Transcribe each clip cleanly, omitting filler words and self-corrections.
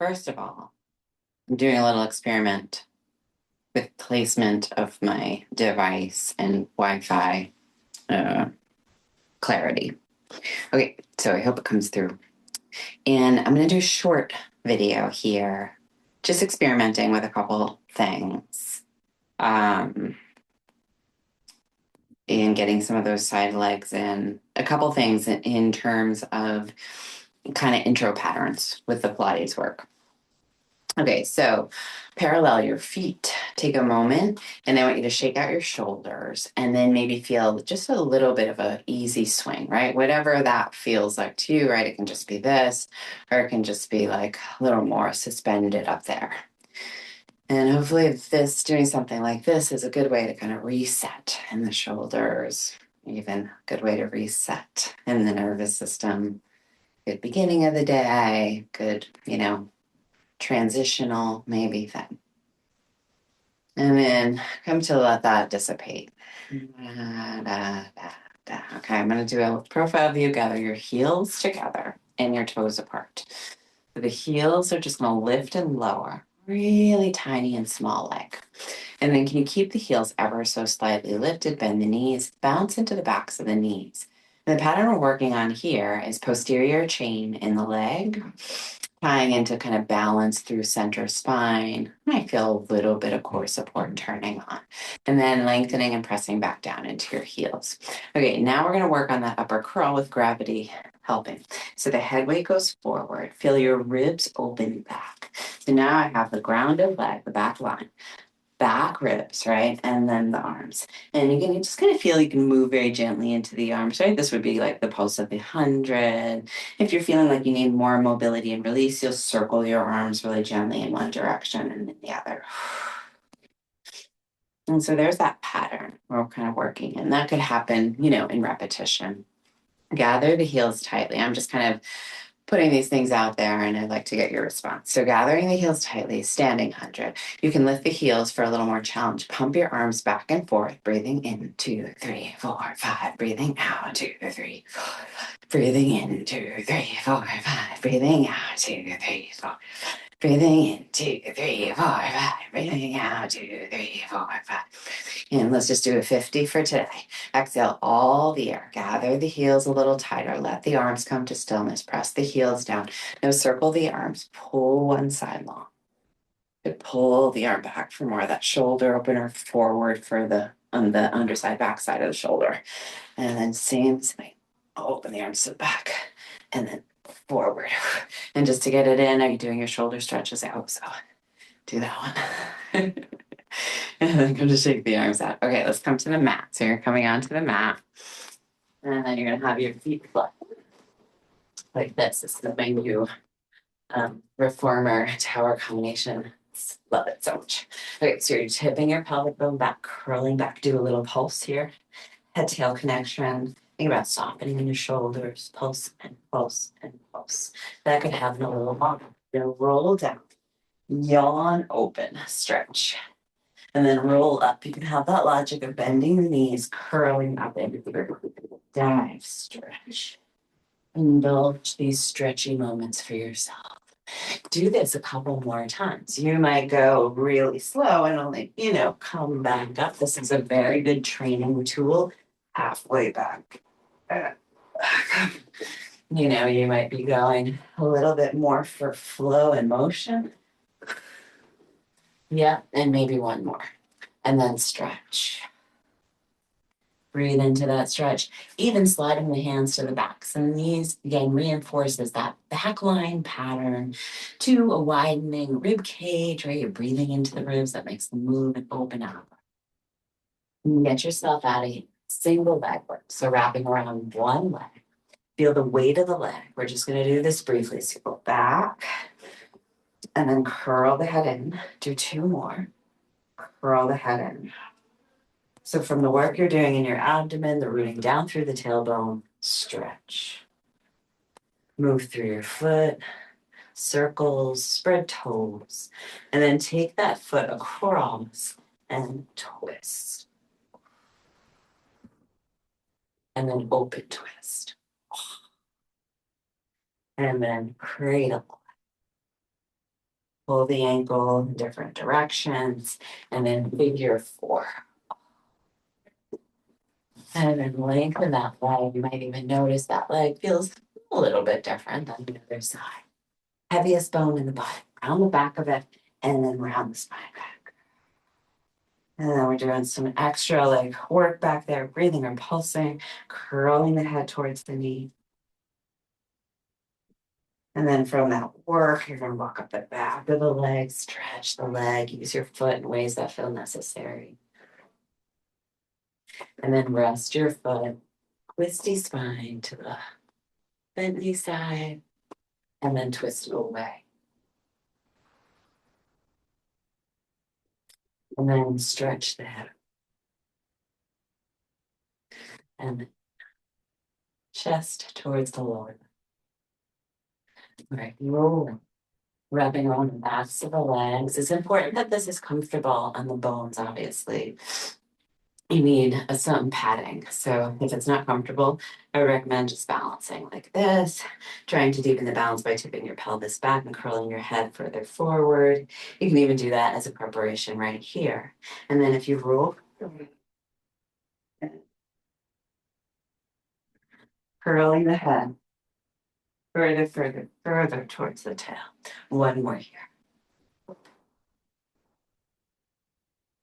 first of all, I'm doing a little experiment with placement of my device and Wi-Fi uh, clarity. Okay, so I hope it comes through. And I'm going to do a short video here, just experimenting with a couple things and getting some of those side legs in. A couple things in terms of kind of intro patterns with the Pilates work. Okay, so parallel your feet. Take a moment, and I want you to shake out your shoulders and then maybe feel just a little bit of a easy swing, right? Whatever that feels like to you, right? It can just be this, or it can just be like a little more suspended up there. And hopefully doing something like this is a good way to kind of reset in the shoulders, even a good way to reset in the nervous system. Good beginning of the day, good, transitional maybe thing. And then come to let that dissipate. Okay, I'm going to do a profile view. Gather your heels together and your toes apart. So the heels are just going to lift and lower, really tiny and small leg. And then can you keep the heels ever so slightly lifted, bend the knees, bounce into the backs of the knees. And the pattern we're working on here is posterior chain in the leg, tying into kind of balance through center spine. I feel a little bit of core support turning on. And then lengthening and pressing back down into your heels. Okay, now we're going to work on that upper curl with gravity helping. So the head weight goes forward. Feel your ribs open back. So now I have the grounded leg, the back line. Back ribs, right? And then the arms. And you can just kind of feel you can move very gently into the arms, right? This would be like the pulse of the 100. If you're feeling like you need more mobility and release, you'll circle your arms really gently in one direction and then the other. And so there's that pattern we're kind of working. And that could happen, in repetition. Gather the heels tightly. I'm just kind of putting these things out there and I'd like to get your response. So gathering the heels tightly, standing 100. You can lift the heels for a little more challenge. Pump your arms back and forth, breathing in, 2, 3, 4, 5, breathing out, 2, 3, 4, breathing in, 2, 3, 4, 5, breathing out, 2, 3, 4. Breathing in, 2, 3, 4, 5. Breathing out, 2, 3, 4, 5. And let's just do a 50 for today. Exhale all the air. Gather the heels a little tighter. Let the arms come to stillness. Press the heels down. Now circle the arms. Pull one side long. Pull the arm back for more of that shoulder opener forward for on the underside, backside of the shoulder. And then same swing. Open the arms to the back. And then forward. And just to get it in, are you doing your shoulder stretches? I hope so. Do that one. And then come to shake the arms out. Okay, let's come to the mat. So you're coming onto the mat. And then you're going to have your feet flat like this. This is my new reformer tower combination. Love it so much. Okay, so you're tipping your pelvic bone back, curling back. Do a little pulse here. Head tail connection. Think about softening in your shoulders. Pulse and pulse and pulse. That could happen a little longer. You'll roll down. Yawn open. Stretch. And then roll up. You can have that logic of bending the knees, curling up into your dive, stretch. Indulge these stretchy moments for yourself. Do this a couple more times. You might go really slow and only, come back up. This is a very good training tool. Halfway back. You might be going a little bit more for flow and motion. Yeah, and maybe one more. And then stretch. Breathe into that stretch, even sliding the hands to the backs and knees, again, reinforces that back line pattern to a widening rib cage, right? You're breathing into the ribs, that makes them move and open up. And get yourself out of single leg work. So wrapping around one leg. Feel the weight of the leg. We're just going to do this briefly. So go back and then curl the head in. Do 2 more. Curl the head in. So from the work you're doing in your abdomen, the rooting down through the tailbone, stretch. Move through your foot, circles, spread toes, and then take that foot across and twist. And then open twist. And then cradle. pull the ankle in different directions, and then figure 4. And then lengthen that leg. You might even notice that leg feels a little bit different than the other side. Heaviest bone in the body, round the back of it, and then round the spine back. And then we're doing some extra like work back there, breathing or pulsing, curling the head towards the knee. And then from that work, you're going to walk up the back of the leg, stretch the leg, use your foot in ways that feel necessary. And then rest your foot, twisty spine to the bent knee side, and then twist it away. And then stretch the head. And chest towards the lower. All right, rolling. Rubbing on the backs of the legs. It's important that this is comfortable on the bones, obviously. You need some padding. So if it's not comfortable, I would recommend just balancing like this, trying to deepen the balance by tipping your pelvis back and curling your head further forward. You can even do that as a preparation right here. And then if you roll, curling the head further towards the tail. One more here.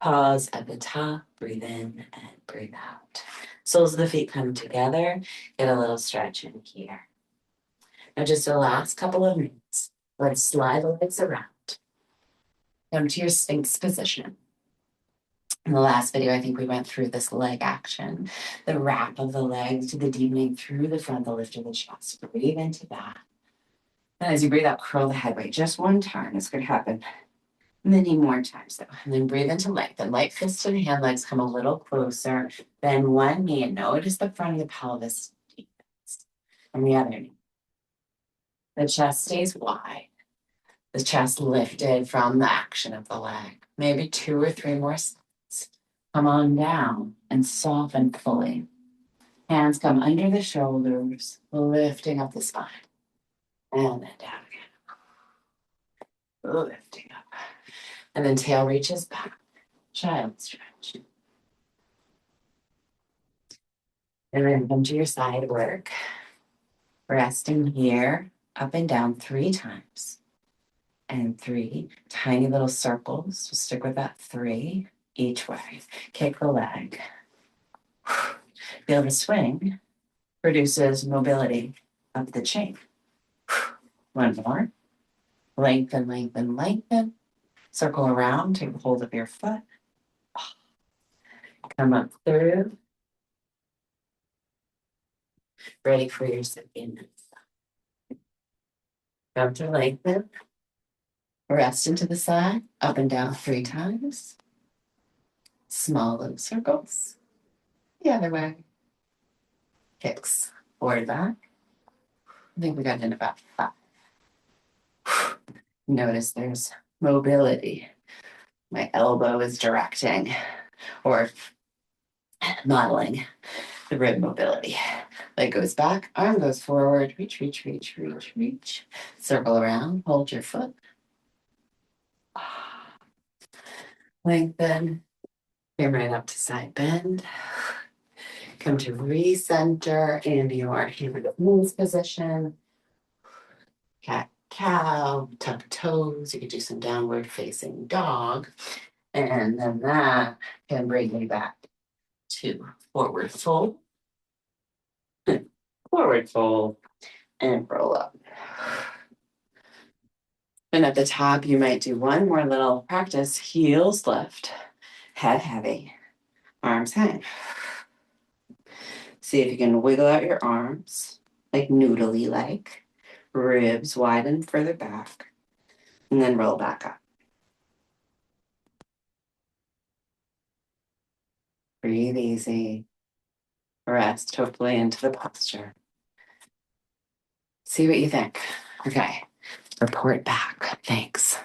Pause at the top, breathe in and breathe out. Soles of the feet come together, get a little stretch in here. Now just the last couple of minutes, let's slide the legs around. Come to your Sphinx position. In the last video, I think we went through this leg action, the wrap of the legs to the deepening through the front, the lift of the chest. Breathe into that. And as you breathe out, curl the head weight just one time. This could happen many more times though. And then breathe into length. And light fists and hand legs come a little closer. Bend one knee and notice the front of the pelvis deepens. And the other knee. The chest stays wide. The chest lifted from the action of the leg. Maybe 2 or 3 more steps. Come on down and soften fully. Hands come under the shoulders, lifting up the spine. And then down again. Lifting up. And then tail reaches back. Child stretch. And then come to your side work. Resting here, up and down 3 times. And 3 tiny little circles. So stick with that 3 each way. Kick the leg. Feel the swing produces mobility up the chain. One more. Lengthen, lengthen, lengthen. Circle around, take hold of your foot. Come up through. Ready for your second. Come to lengthen. Rest into the side, up and down 3 times. Small little circles. The other way. Kicks forward back. I think we got in about 5. Notice there's mobility. My elbow is directing or modeling the rib mobility. Leg goes back, arm goes forward, reach, reach, reach, reach, reach. Circle around, hold your foot. Lengthen, come right up to side bend. Come to recenter in your knees position. Cat, cow, tuck toes. You could do some downward facing dog. And then that can bring me back to forward fold. Forward fold and roll up. And at the top, you might do one more little practice. Heels lift, head heavy, arms hang. See if you can wiggle out your arms, like noodly like. Ribs widen further back, and then roll back up. Breathe easy. Rest hopefully into the posture. See what you think. Okay, report back. Thanks.